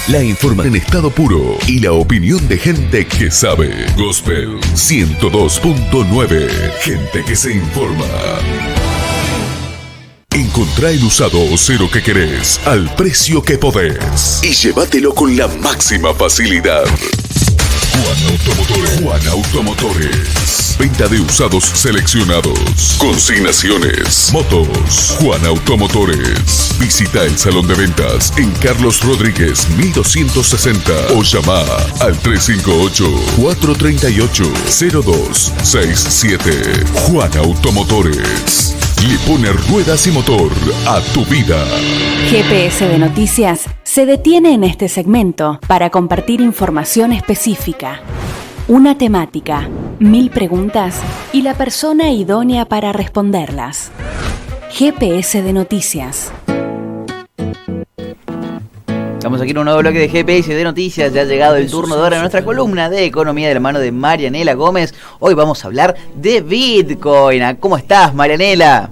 La información en estado puro y la opinión de gente que sabe. Gospel 102.9. Gente que se informa. Encontrá el usado o cero que querés al precio que podés y llévatelo con la máxima facilidad. Juan Automotores. Venta de usados seleccionados. Consignaciones. Motos. Juan Automotores. Visita el salón de ventas en Carlos Rodríguez 1260 o llama al 358-438-0267. Juan Automotores. Le pone ruedas y motor a tu vida. GPS de Noticias se detiene en este segmento para compartir información específica. Una temática, 1000 preguntas y la persona idónea para responderlas. GPS de Noticias. Estamos aquí en un nuevo bloque de GPS de Noticias. Ya ha llegado el turno de ahora de nuestra columna de economía de la mano de Marianela Gómez. Hoy vamos a hablar de Bitcoin. ¿Cómo estás, Marianela?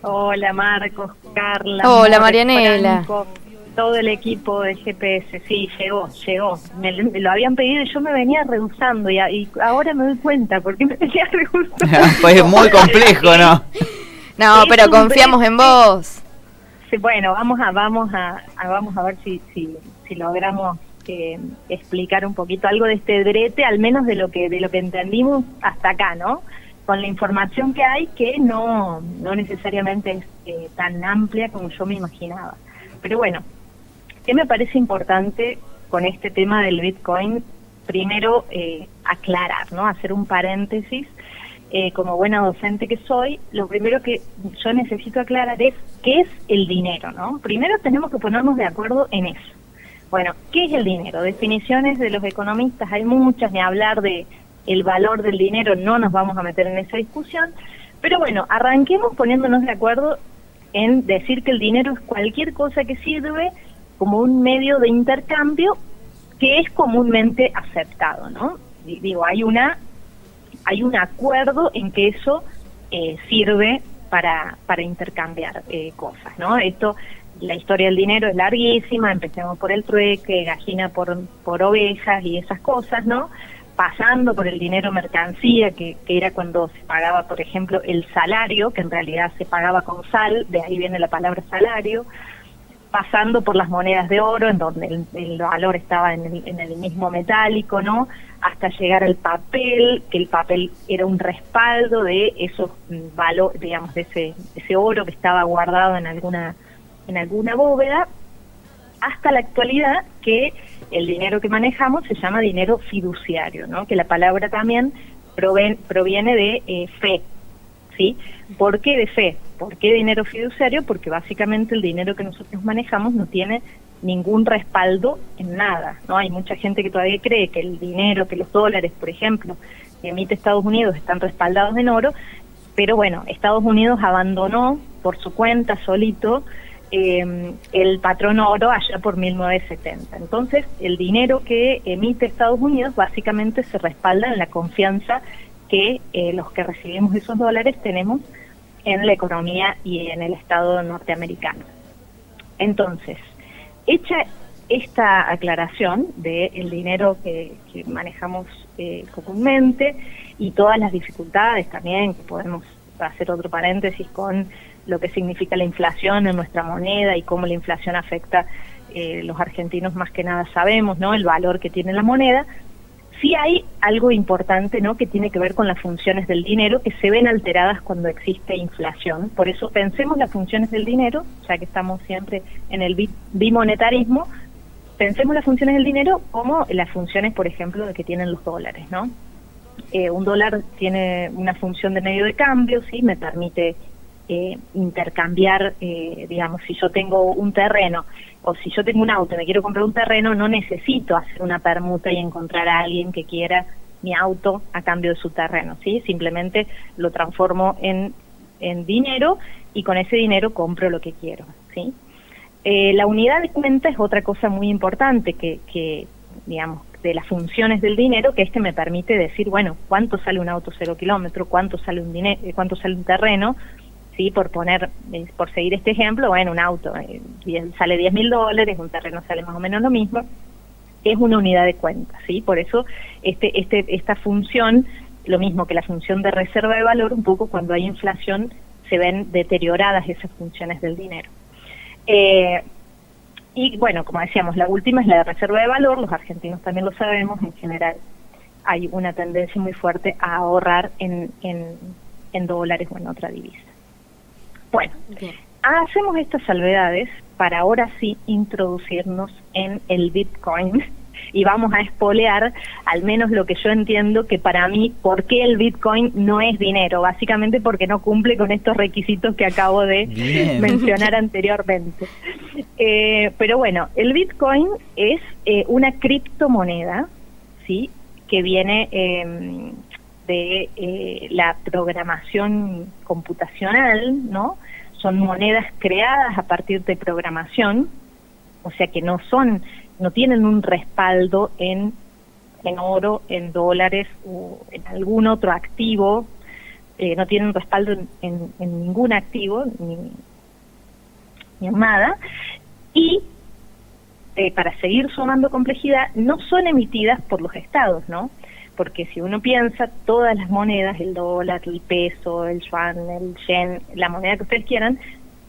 Hola, Marcos, Carla. Hola, Marianela. Franco, todo el equipo de GPS. Sí, llegó. Me lo habían pedido y yo me venía rehusando y ahora me doy cuenta por qué me venía rehusando. Pues es muy complejo, ¿no? No, pero confiamos en vos. Sí, bueno, vamos a ver si logramos explicar un poquito algo de este brete, al menos de lo que entendimos hasta acá, ¿no? Con la información que hay, que no necesariamente es tan amplia como yo me imaginaba. Pero bueno, ¿qué me parece importante con este tema del Bitcoin? Primero, aclarar, ¿no? Hacer un paréntesis. Como buena docente que soy, lo primero que yo necesito aclarar es qué es el dinero, ¿no? Primero tenemos que ponernos de acuerdo en eso. Bueno, ¿qué es el dinero? Definiciones de los economistas hay muchas, ni hablar de el valor del dinero, no nos vamos a meter en esa discusión, pero bueno, arranquemos poniéndonos de acuerdo en decir que el dinero es cualquier cosa que sirve como un medio de intercambio que es comúnmente aceptado, ¿no? Digo, hay un acuerdo en que eso sirve para intercambiar cosas, ¿no? La historia del dinero es larguísima, empecemos por el trueque, gallina por ovejas y esas cosas, ¿no? Pasando por el dinero mercancía, que era cuando se pagaba, por ejemplo, el salario, que en realidad se pagaba con sal, de ahí viene la palabra salario, pasando por las monedas de oro, en donde el valor estaba en el mismo metálico, ¿no? Hasta llegar al papel, que el papel era un respaldo de esos valores, digamos, de ese oro que estaba guardado en alguna bóveda, hasta la actualidad, que el dinero que manejamos se llama dinero fiduciario, ¿no? Que la palabra también proviene de fe, ¿sí? ¿Por qué de fe? ¿Por qué dinero fiduciario? Porque básicamente el dinero que nosotros manejamos no tiene ningún respaldo en nada, ¿no? Hay mucha gente que todavía cree que el dinero, que los dólares, por ejemplo, que emite Estados Unidos están respaldados en oro, pero bueno, Estados Unidos abandonó por su cuenta solito el patrón oro allá por 1970. Entonces, el dinero que emite Estados Unidos básicamente se respalda en la confianza que los que recibimos esos dólares tenemos en la economía y en el Estado norteamericano. Entonces, hecha esta aclaración del dinero que manejamos comúnmente y todas las dificultades también, que podemos hacer otro paréntesis con lo que significa la inflación en nuestra moneda y cómo la inflación afecta, los argentinos más que nada sabemos, ¿no? El valor que tiene la moneda. Sí hay algo importante, ¿no? Que tiene que ver con las funciones del dinero, que se ven alteradas cuando existe inflación. Por eso pensemos las funciones del dinero, ya que estamos siempre en el bimonetarismo, pensemos las funciones del dinero como las funciones, por ejemplo, de que tienen los dólares, ¿no? Un dólar tiene una función de medio de cambio, ¿sí? Me permite intercambiar, digamos, si yo tengo un terreno o si yo tengo un auto y me quiero comprar un terreno, no necesito hacer una permuta y encontrar a alguien que quiera mi auto a cambio de su terreno, ¿sí? Simplemente lo transformo en dinero y con ese dinero compro lo que quiero, ¿sí? La unidad de cuenta es otra cosa muy importante que digamos, de las funciones del dinero, que me permite decir, bueno, cuánto sale un auto 0 kilómetro, cuánto sale un terreno, ¿sí? Por seguir este ejemplo, bueno, un auto sale $10.000, un terreno sale más o menos lo mismo, es una unidad de cuenta, ¿sí? Por eso esta función, lo mismo que la función de reserva de valor, un poco cuando hay inflación se ven deterioradas esas funciones del dinero. Y bueno, como decíamos, la última es la de reserva de valor, los argentinos también lo sabemos, en general hay una tendencia muy fuerte a ahorrar en dólares o en otra divisa. Bueno, Bien. hacemos estas salvedades para ahora sí introducirnos en el Bitcoin y vamos a espolear al menos lo que yo entiendo que para mí, ¿por qué el Bitcoin no es dinero? Básicamente porque no cumple con estos requisitos que acabo de mencionar anteriormente. Pero bueno, el Bitcoin es una criptomoneda, ¿sí? Que viene de la programación computacional, ¿no? Son monedas creadas a partir de programación, o sea que no tienen un respaldo en oro, en dólares o en algún otro activo, no tienen respaldo en ningún activo, ni en nada, y para seguir sumando complejidad, no son emitidas por los estados, ¿no? Porque si uno piensa, todas las monedas, el dólar, el peso, el yuan, el yen, la moneda que ustedes quieran,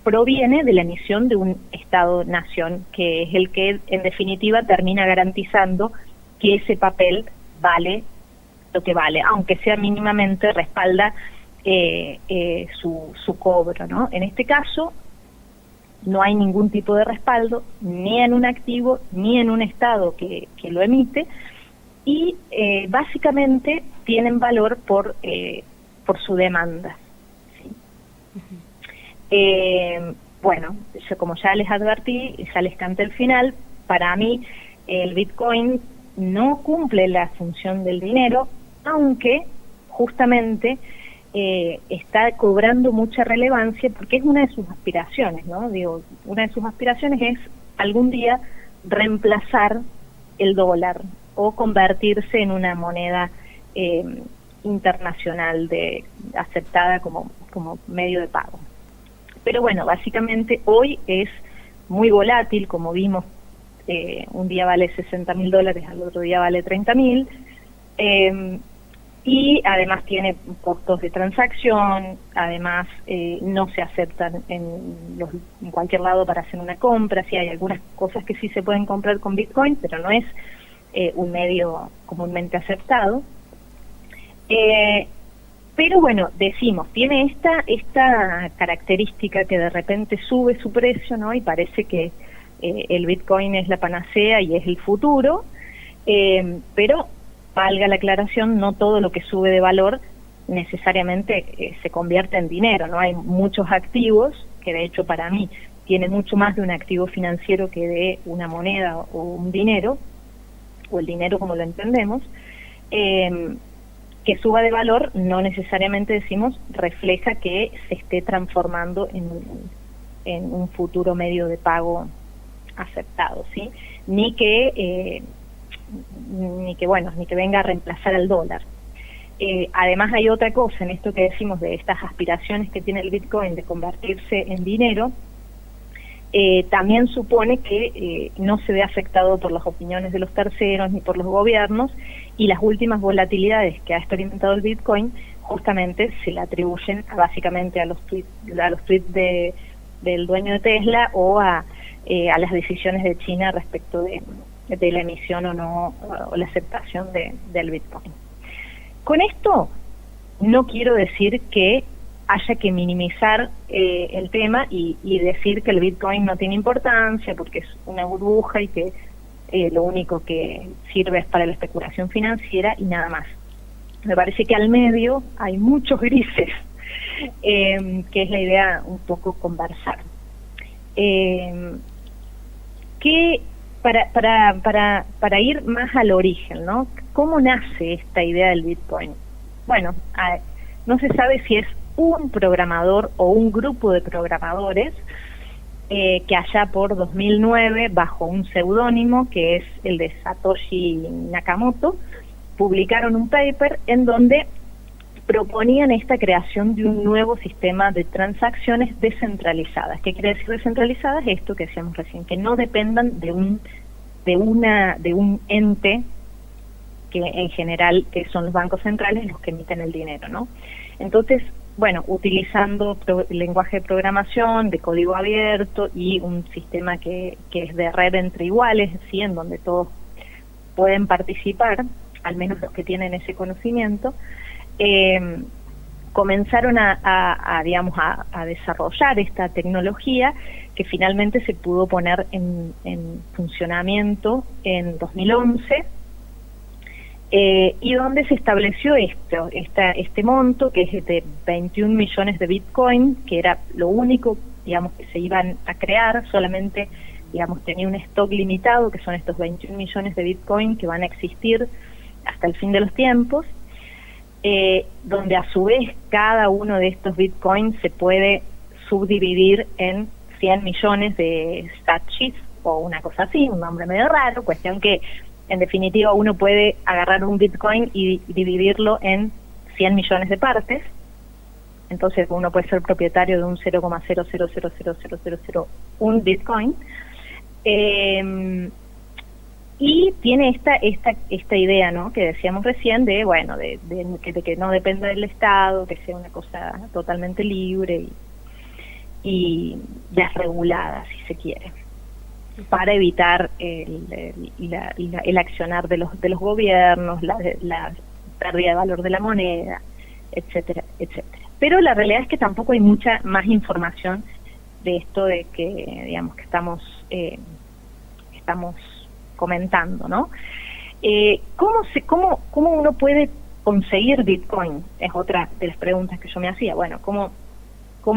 proviene de la emisión de un Estado-nación, que es el que en definitiva termina garantizando que ese papel vale lo que vale, aunque sea mínimamente respalda su cobro, ¿no? En este caso no hay ningún tipo de respaldo, ni en un activo, ni en un Estado que lo emite, y básicamente tienen valor por su demanda, ¿sí? Bueno, yo como ya les advertí, ya les canté el final, para mí el Bitcoin no cumple la función del dinero, aunque justamente está cobrando mucha relevancia porque es una de sus aspiraciones, ¿no? Digo, una de sus aspiraciones es algún día reemplazar el dólar o convertirse en una moneda internacional aceptada como medio de pago. Pero bueno, básicamente hoy es muy volátil, como vimos, un día vale $60.000, al otro día vale $30.000, y además tiene costos de transacción, además no se aceptan en cualquier lado para hacer una compra. Sí hay algunas cosas que sí se pueden comprar con Bitcoin, pero no es un medio comúnmente aceptado. Pero bueno, decimos, tiene esta característica que de repente sube su precio, ¿no? Y parece que el Bitcoin es la panacea y es el futuro, pero valga la aclaración, no todo lo que sube de valor necesariamente se convierte en dinero, ¿no? Hay muchos activos que de hecho para mí tienen mucho más de un activo financiero que de una moneda o un dinero, o el dinero como lo entendemos. Que suba de valor no necesariamente, decimos, refleja que se esté transformando en un futuro medio de pago aceptado, ¿sí? Ni que venga a reemplazar al dólar. Además hay otra cosa en esto que decimos de estas aspiraciones que tiene el Bitcoin de convertirse en dinero. También supone que no se ve afectado por las opiniones de los terceros ni por los gobiernos, y las últimas volatilidades que ha experimentado el Bitcoin justamente se le atribuyen básicamente a los tweets del dueño de Tesla o a las decisiones de China respecto de la emisión o no, o la aceptación del Bitcoin. Con esto no quiero decir que haya que minimizar el tema y decir que el Bitcoin no tiene importancia porque es una burbuja y que lo único que sirve es para la especulación financiera y nada más. Me parece que al medio hay muchos grises, que es la idea un poco conversar. Que para ir más al origen, ¿no? ¿Cómo nace esta idea del Bitcoin? Bueno, no se sabe si es un programador o un grupo de programadores que allá por 2009, bajo un seudónimo que es el de Satoshi Nakamoto, publicaron un paper en donde proponían esta creación de un nuevo sistema de transacciones descentralizadas. ¿Qué quiere decir descentralizadas? Esto que decíamos recién, que no dependan de un ente, que en general que son los bancos centrales los que emiten el dinero, ¿no? Entonces, bueno, utilizando lenguaje de programación, de código abierto y un sistema que es de red entre iguales, ¿sí? En donde todos pueden participar, al menos los que tienen ese conocimiento, comenzaron digamos, a desarrollar esta tecnología que finalmente se pudo poner en funcionamiento en 2011, y donde se estableció este monto, que es de 21 millones de Bitcoin, que era lo único, digamos, que se iban a crear. Solamente, digamos, tenía un stock limitado, que son estos 21 millones de Bitcoin que van a existir hasta el fin de los tiempos, donde a su vez cada uno de estos Bitcoins se puede subdividir en 100 millones de satoshis, o una cosa así, un nombre medio raro, cuestión que en definitiva uno puede agarrar un Bitcoin y dividirlo en 100 millones de partes. Entonces uno puede ser propietario de un 0,0000001 Bitcoin. Y tiene esta idea, ¿no?, que decíamos recién, de bueno, de que no dependa del Estado, que sea una cosa totalmente libre y desregulada, si se quiere, para evitar el accionar de los gobiernos, la pérdida de valor de la moneda, etcétera, etcétera. Pero la realidad es que tampoco hay mucha más información de esto de que, digamos, que estamos comentando, ¿no? ¿Cómo uno puede conseguir Bitcoin? Es otra de las preguntas que yo me hacía. Bueno, ¿cómo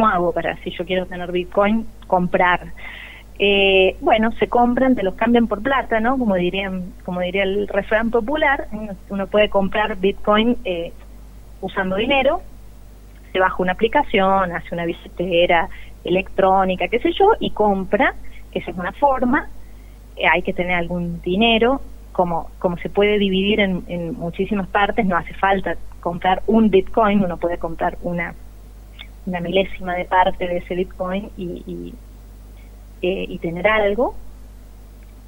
hago para, si yo quiero tener Bitcoin, comprar? Bueno, se compran, te los cambian por plata, ¿no? Como diría el refrán popular. Uno puede comprar Bitcoin usando dinero, se baja una aplicación, hace una billetera electrónica, qué sé yo, y compra. Esa es una forma. Hay que tener algún dinero, como se puede dividir en muchísimas partes. No hace falta comprar un Bitcoin, uno puede comprar una milésima de parte de ese Bitcoin y tener algo.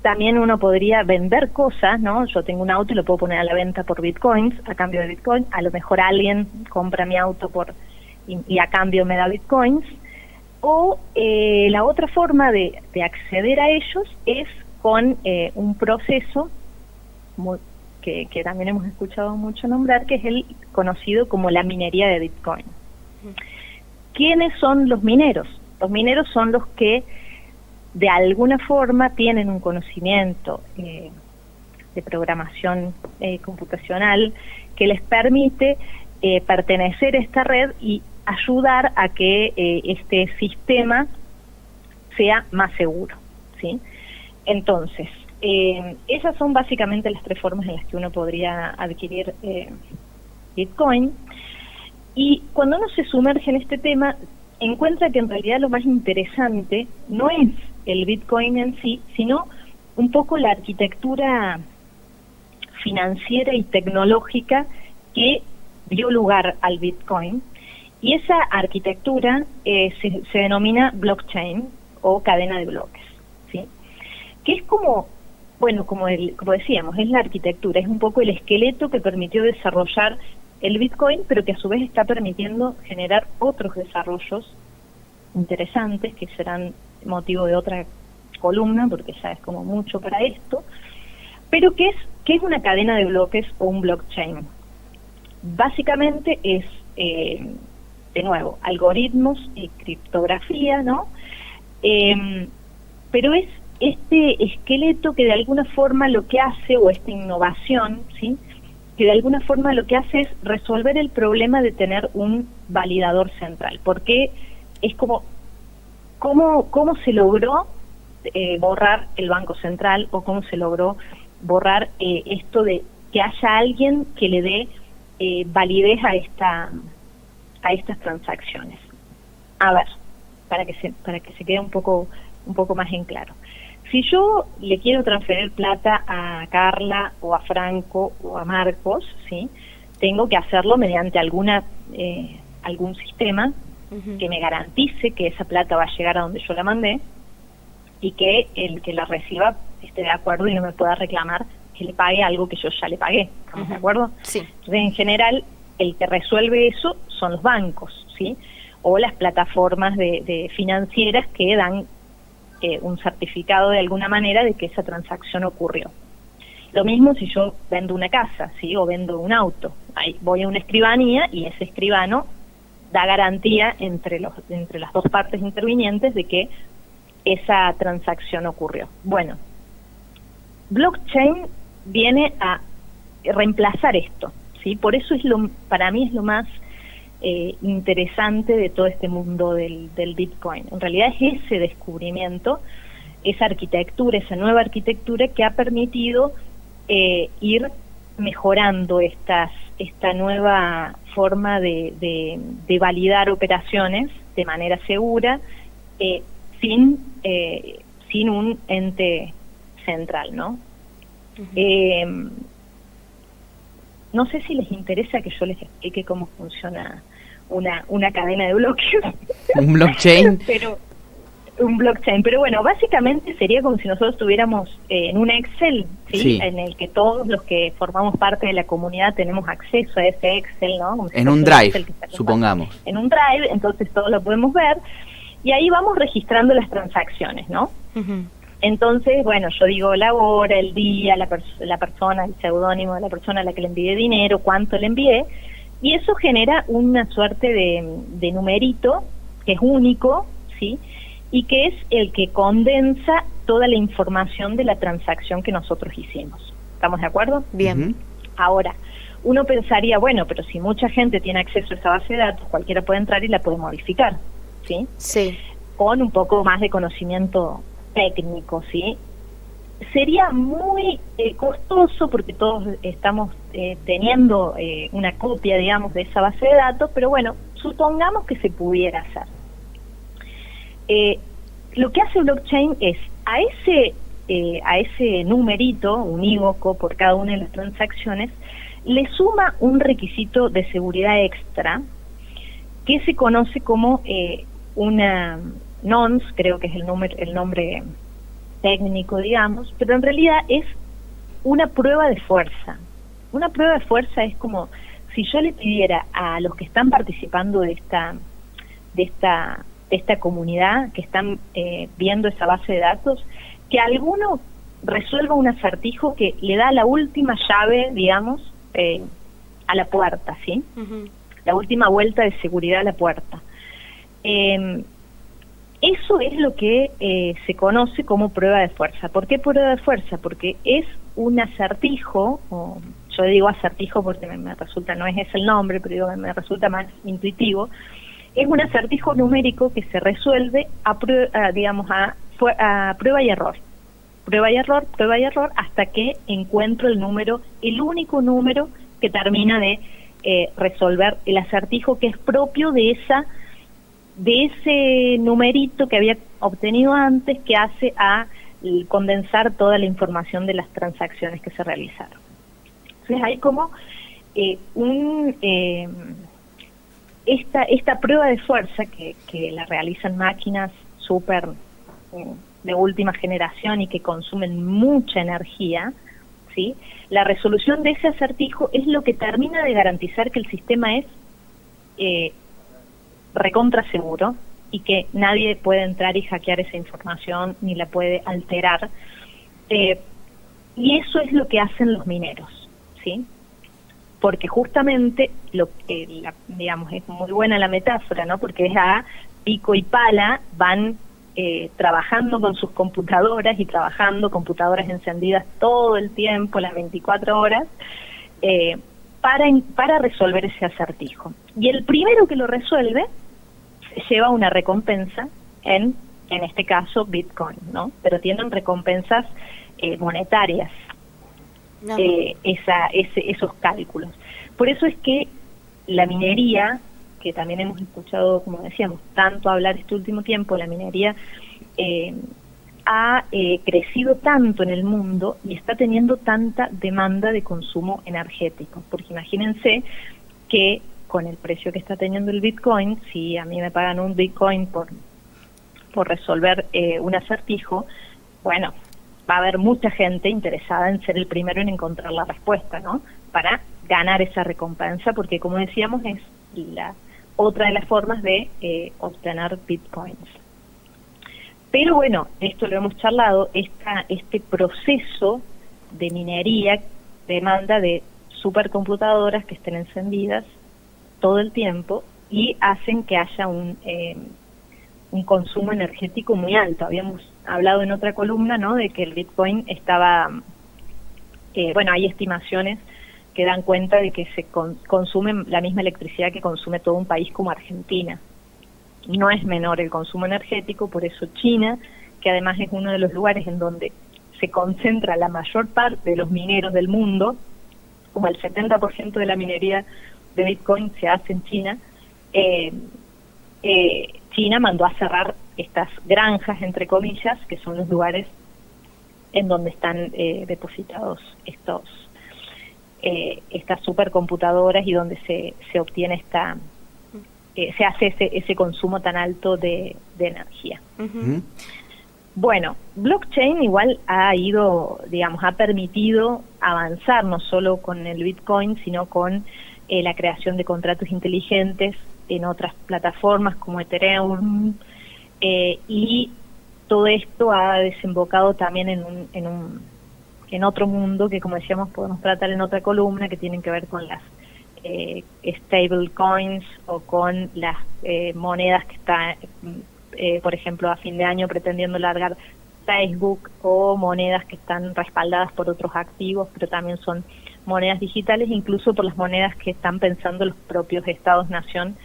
También uno podría vender cosas, ¿no? Yo tengo un auto y lo puedo poner a la venta por Bitcoins, a cambio de Bitcoin. A lo mejor alguien compra mi auto y a cambio me da Bitcoins. O la otra forma de acceder a ellos es con un proceso que también hemos escuchado mucho nombrar, que es el conocido como la minería de Bitcoin. ¿Quiénes son los mineros? Los mineros son los que de alguna forma tienen un conocimiento de programación computacional que les permite pertenecer a esta red y ayudar a que este sistema sea más seguro, ¿sí? Entonces, esas son básicamente las tres formas en las que uno podría adquirir Bitcoin. Y cuando uno se sumerge en este tema, encuentra que en realidad lo más interesante no es el Bitcoin en sí, sino un poco la arquitectura financiera y tecnológica que dio lugar al Bitcoin. Y esa arquitectura se denomina blockchain o cadena de bloques, ¿sí? Que es como decíamos, es la arquitectura, es un poco el esqueleto que permitió desarrollar el Bitcoin, pero que a su vez está permitiendo generar otros desarrollos interesantes que serán motivo de otra columna, porque ya es como mucho para esto. Pero ¿qué es una cadena de bloques o un blockchain? Básicamente es, de nuevo, algoritmos y criptografía, ¿no? Pero es este esqueleto que de alguna forma lo que hace, o esta innovación, ¿sí?, que de alguna forma lo que hace es resolver el problema de tener un validador central. Porque es como, ¿cómo se logró borrar el Banco Central, o cómo se logró borrar esto de que haya alguien que le dé validez a estas transacciones? A ver, para que se quede un poco más en claro. Si yo le quiero transferir plata a Carla o a Franco o a Marcos, ¿sí?, tengo que hacerlo mediante algún sistema que me garantice que esa plata va a llegar a donde yo la mandé y que el que la reciba esté de acuerdo y no me pueda reclamar que le pague algo que yo ya le pagué. ¿Estamos de acuerdo? Sí. Entonces, en general, el que resuelve eso son los bancos, ¿sí? O las plataformas de financieras que dan un certificado de alguna manera de que esa transacción ocurrió. Lo mismo si yo vendo una casa, ¿sí? O vendo un auto. Ahí voy a una escribanía y ese escribano da garantía entre las dos partes intervinientes de que esa transacción ocurrió. Bueno, blockchain viene a reemplazar esto, ¿sí? Por eso para mí es lo más interesante de todo este mundo del Bitcoin. En realidad es ese descubrimiento, esa arquitectura, esa nueva arquitectura que ha permitido ir mejorando esta nueva forma de validar operaciones de manera segura, sin un ente central, ¿no? No sé si les interesa que yo les explique cómo funciona una cadena de bloques. ¿Un blockchain? Un blockchain, pero bueno, básicamente sería como si nosotros tuviéramos en un Excel, ¿sí? En el que todos los que formamos parte de la comunidad tenemos acceso a ese Excel, ¿no? Como si en un Drive, supongamos. En un Drive, entonces todos lo podemos ver, y ahí vamos registrando las transacciones, ¿no? Entonces, bueno, yo digo la hora, el día, la persona, el seudónimo de la persona a la que le envié dinero, cuánto le envié, y eso genera una suerte de numerito que es único, ¿sí? Y que es el que condensa toda la información de la transacción que nosotros hicimos. ¿Estamos de acuerdo? Bien. Ahora, uno pensaría, bueno, pero si mucha gente tiene acceso a esa base de datos, cualquiera puede entrar y la puede modificar, ¿sí? Sí. Con un poco más de conocimiento técnico, ¿sí? Sería muy costoso porque todos estamos teniendo una copia, digamos, de esa base de datos, pero bueno, supongamos que se pudiera hacer. Lo que hace blockchain es a ese numerito unívoco por cada una de las transacciones le suma un requisito de seguridad extra que se conoce como una nonce, creo que es el nombre técnico, digamos, pero en realidad es una prueba de fuerza. Una prueba de fuerza es como si yo le pidiera a los que están participando de esta comunidad, que están viendo esa base de datos, que alguno resuelva un acertijo que le da la última llave, digamos, a la puerta, ¿sí? La última vuelta de seguridad a la puerta. Eso es lo que se conoce como prueba de fuerza. ¿Por qué prueba de fuerza? Porque es un acertijo, o yo digo acertijo porque me resulta, no es ese el nombre, pero digo, me resulta más intuitivo. Es un acertijo numérico que se resuelve a prueba y error. Prueba y error, hasta que encuentro el único número que termina de resolver el acertijo que es propio de ese numerito que había obtenido antes, que hace a condensar toda la información de las transacciones que se realizaron. Entonces hay como esta prueba de fuerza que la realizan máquinas súper de última generación y que consumen mucha energía, ¿sí? La resolución de ese acertijo es lo que termina de garantizar que el sistema es recontra seguro y que nadie puede entrar y hackear esa información ni la puede alterar. Y eso es lo que hacen los mineros, ¿sí? Porque justamente digamos, es muy buena la metáfora, ¿no? Porque es a pico y pala, van trabajando con sus computadoras computadoras encendidas todo el tiempo, las 24 horas, para resolver ese acertijo. Y el primero que lo resuelve se lleva una recompensa en este caso Bitcoin, ¿no? Pero tienen recompensas monetarias. No. Esos cálculos. Por eso es que la minería, que también hemos escuchado, como decíamos, tanto hablar este último tiempo, la minería ha crecido tanto en el mundo y está teniendo tanta demanda de consumo energético. Porque imagínense que con el precio que está teniendo el Bitcoin, si a mí me pagan un Bitcoin por resolver un acertijo, bueno, va a haber mucha gente interesada en ser el primero en encontrar la respuesta, ¿no? Para ganar esa recompensa, porque como decíamos, es la otra de las formas de obtener Bitcoins. Pero bueno, esto lo hemos charlado, este proceso de minería demanda de supercomputadoras que estén encendidas todo el tiempo y hacen que haya un consumo energético muy alto. Habíamos hablado en otra columna, ¿no?, de que el Bitcoin estaba, bueno, hay estimaciones que dan cuenta de que se consume la misma electricidad que consume todo un país como Argentina. No es menor el consumo energético, por eso China, que además es uno de los lugares en donde se concentra la mayor parte de los mineros del mundo, como el 70% de la minería de Bitcoin se hace en China, China mandó a cerrar estas granjas, entre comillas, que son los lugares en donde están depositados estas supercomputadoras y donde se obtiene se hace ese consumo tan alto de energía. Uh-huh. Bueno, blockchain igual ha permitido avanzar no solo con el Bitcoin, sino con la creación de contratos inteligentes en otras plataformas como Ethereum, y todo esto ha desembocado también en otro mundo que, como decíamos, podemos tratar en otra columna, que tienen que ver con las stable coins o con las monedas que están, por ejemplo, a fin de año pretendiendo largar Facebook, o monedas que están respaldadas por otros activos, pero también son monedas digitales, incluso por las monedas que están pensando los propios estados-nación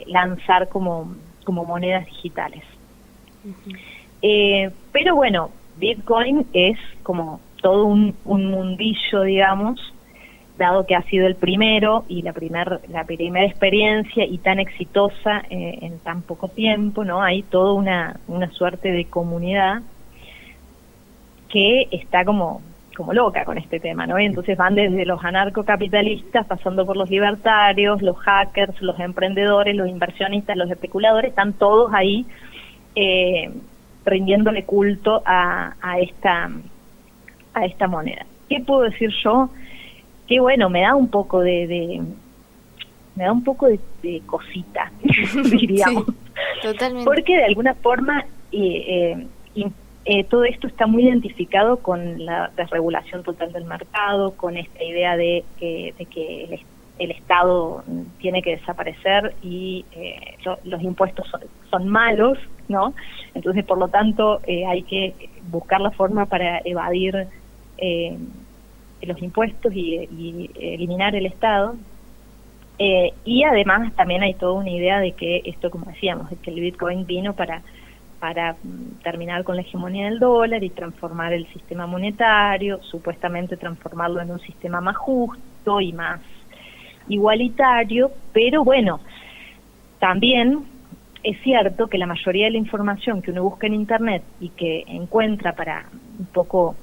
lanzar como monedas digitales. Uh-huh. Pero bueno, Bitcoin es como todo un mundillo, digamos, dado que ha sido el primero y la primera experiencia y tan exitosa en tan poco tiempo, ¿no? Hay toda una suerte de comunidad que está como loca con este tema, ¿no? Y entonces van desde los anarcocapitalistas, pasando por los libertarios, los hackers, los emprendedores, los inversionistas, los especuladores, están todos ahí rindiéndole culto a esta moneda. ¿Qué puedo decir yo? Que bueno, me da un poco de cosita, diríamos. Sí, totalmente. Porque de alguna forma todo esto está muy identificado con la desregulación total del mercado, con esta idea de que el Estado tiene que desaparecer y los impuestos son malos, ¿no? Entonces, por lo tanto, hay que buscar la forma para evadir los impuestos y eliminar el Estado. Y además también hay toda una idea de que esto, como decíamos, de que el Bitcoin vino para terminar con la hegemonía del dólar y transformar el sistema monetario, supuestamente transformarlo en un sistema más justo y más igualitario, pero bueno, también es cierto que la mayoría de la información que uno busca en Internet y que encuentra para un poco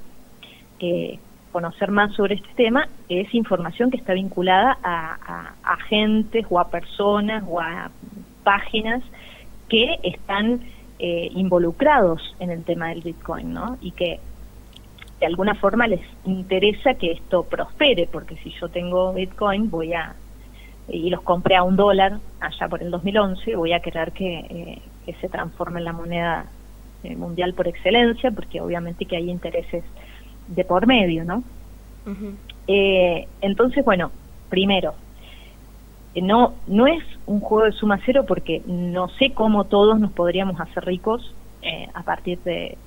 conocer más sobre este tema es información que está vinculada a agentes o a personas o a páginas que están involucrados en el tema del Bitcoin, ¿no? Y que de alguna forma les interesa que esto prospere, porque si yo tengo Bitcoin y los compré a $1 allá por el 2011, voy a querer que se transforme en la moneda mundial por excelencia, porque obviamente que hay intereses de por medio, ¿no? Uh-huh. Entonces, bueno, primero, no es un juego de suma cero, porque no sé cómo todos nos podríamos hacer ricos a partir de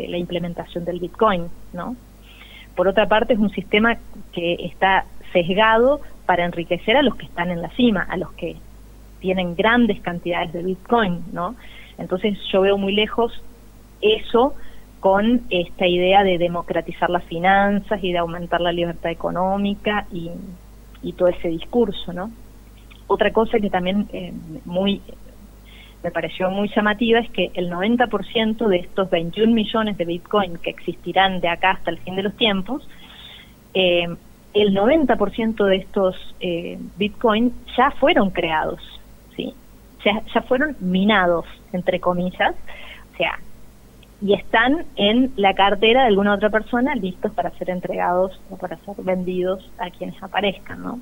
la implementación del Bitcoin, ¿no? Por otra parte, es un sistema que está sesgado para enriquecer a los que están en la cima, a los que tienen grandes cantidades de Bitcoin, ¿no? Entonces yo veo muy lejos eso con esta idea de democratizar las finanzas y de aumentar la libertad económica y todo ese discurso, ¿no? Otra cosa que también me pareció muy llamativa es que el 90% de estos 21 millones de Bitcoin que existirán de acá hasta el fin de los tiempos, el 90% de estos Bitcoin ya fueron creados, ¿sí? Ya fueron minados, entre comillas, o sea, y están en la cartera de alguna otra persona listos para ser entregados o para ser vendidos a quienes aparezcan, ¿no?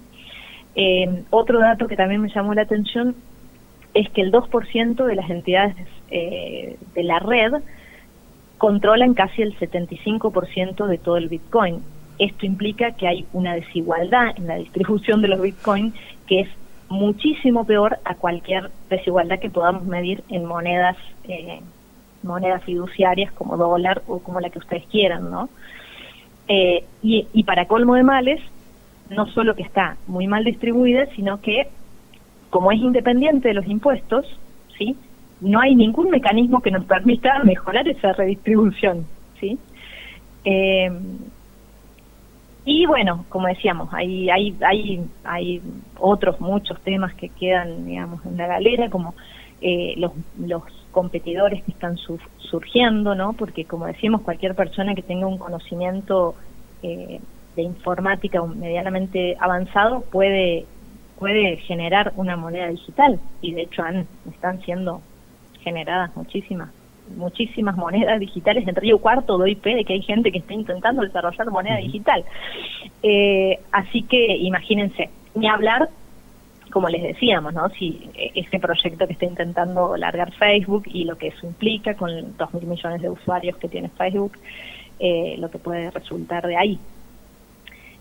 Otro dato que también me llamó la atención es que el 2% de las entidades de la red controlan casi el 75% de todo el Bitcoin. Esto implica que hay una desigualdad en la distribución de los Bitcoin que es muchísimo peor a cualquier desigualdad que podamos medir en monedas fiduciarias como dólar o como la que ustedes quieran, ¿no? Y para colmo de males, no solo que está muy mal distribuida, sino que como es independiente de los impuestos, ¿sí? No hay ningún mecanismo que nos permita mejorar esa redistribución, ¿sí? Y bueno, como decíamos, hay otros muchos temas que quedan, digamos, en la galera, como los competidores que están surgiendo, ¿no? Porque como decimos, cualquier persona que tenga un conocimiento de informática medianamente avanzado puede generar una moneda digital, y de hecho están siendo generadas muchísimas monedas digitales. En Río Cuarto doy fe de que hay gente que está intentando desarrollar moneda digital. Así que imagínense, ni hablar, como les decíamos, ¿no? Si ese proyecto que está intentando largar Facebook y lo que eso implica con 2.000 millones de usuarios que tiene Facebook, lo que puede resultar de ahí.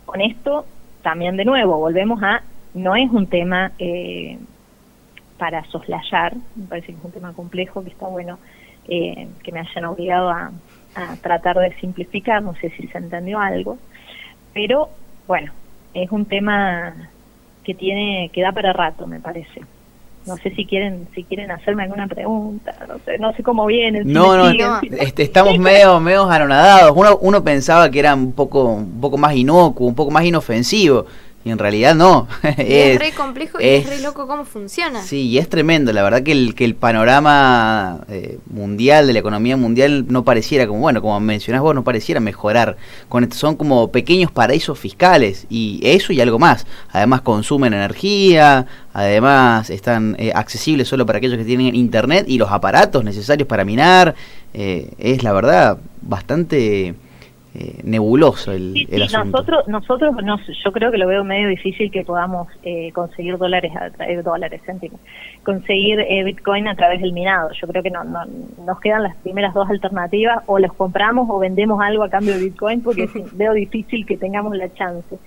Con esto, también de nuevo, volvemos a, no es un tema para soslayar, me parece que es un tema complejo, que está bueno que me hayan obligado a tratar de simplificar, no sé si se entendió algo, pero bueno, es un tema que da para rato, me parece. No sé si quieren hacerme alguna pregunta, no sé cómo vienen. Estamos medio anonadados. Uno pensaba que era un poco más inocuo, un poco más inofensivo. Y en realidad no. Es re complejo y es re loco cómo funciona. Sí, y es tremendo. La verdad que el panorama mundial, de la economía mundial, no pareciera, como mencionás vos, no pareciera mejorar. Son como pequeños paraísos fiscales, y eso y algo más. Además consumen energía, además están accesibles solo para aquellos que tienen internet y los aparatos necesarios para minar. Es la verdad bastante nebuloso el asunto. Nosotros yo creo que lo veo medio difícil que podamos conseguir céntimos, conseguir Bitcoin a través del minado. Yo creo que no nos quedan las primeras dos alternativas: o los compramos o vendemos algo a cambio de Bitcoin, porque veo difícil que tengamos la chance.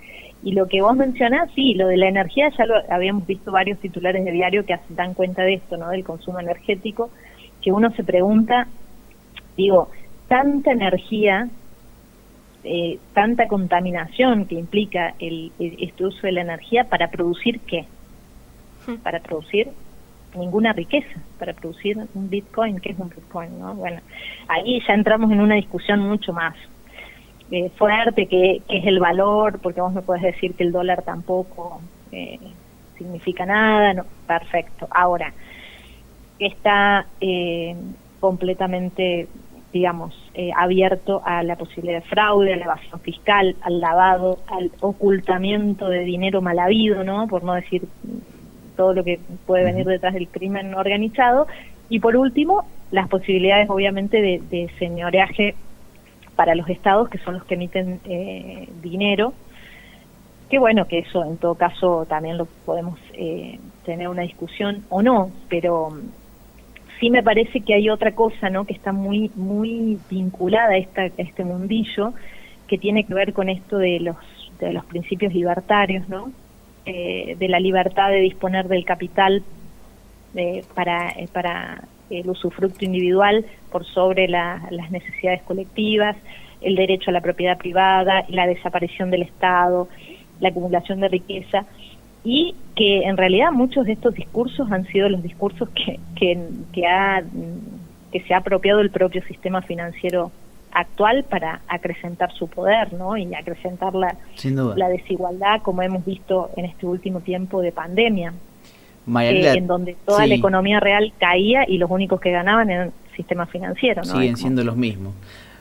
Y lo que vos mencionás, sí, lo de la energía, ya lo habíamos visto varios titulares de diario que dan cuenta de esto, ¿no? Del consumo energético, que uno se pregunta, tanta energía, tanta contaminación que implica este uso de la energía, ¿para producir qué? Para producir ninguna riqueza, para producir un Bitcoin. ¿Qué es un Bitcoin, no? Bueno, ahí ya entramos en una discusión mucho más fuerte, que es el valor, porque vos me podés decir que el dólar tampoco significa nada, no, perfecto. Ahora, está completamente abierto a la posibilidad de fraude, a la evasión fiscal, al lavado, al ocultamiento de dinero mal habido, ¿no? Por no decir todo lo que puede venir detrás del crimen organizado. Y por último, las posibilidades obviamente de señoreaje para los estados, que son los que emiten dinero, que bueno, que eso en todo caso también lo podemos tener una discusión o no, pero sí me parece que hay otra cosa, ¿no? Que está muy vinculada a este mundillo, que tiene que ver con esto de los principios libertarios, ¿no? De la libertad de disponer del capital para el usufructo individual por sobre las necesidades colectivas, el derecho a la propiedad privada, la desaparición del Estado, la acumulación de riqueza. Y que en realidad muchos de estos discursos han sido los discursos que se ha apropiado el propio sistema financiero actual para acrecentar su poder, ¿no? Y acrecentar la desigualdad, como hemos visto en este último tiempo de pandemia. en donde toda la economía real caía y los únicos que ganaban eran el sistema financiero, ¿no? Siguen siendo los mismos.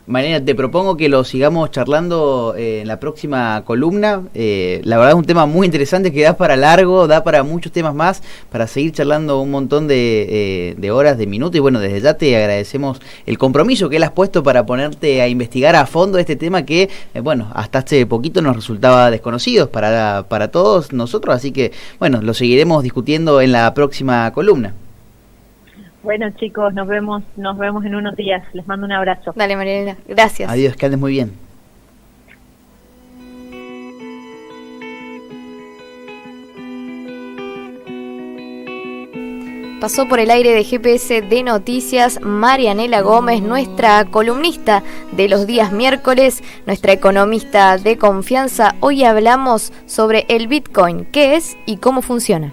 Mariana, te propongo que lo sigamos charlando en la próxima columna. La verdad es un tema muy interesante que da para largo, da para muchos temas más, para seguir charlando un montón de horas, de minutos. Y bueno, desde ya te agradecemos el compromiso que le has puesto para ponerte a investigar a fondo este tema que, bueno, hasta hace poquito nos resultaba desconocido para todos nosotros. Así que, bueno, lo seguiremos discutiendo en la próxima columna. Bueno, chicos, nos vemos en unos días. Les mando un abrazo. Dale, Mariela, gracias. Adiós, que andes muy bien. Pasó por el aire de GPS de Noticias Marianela Gómez, nuestra columnista de los días miércoles, nuestra economista de confianza. Hoy hablamos sobre el Bitcoin, qué es y cómo funciona.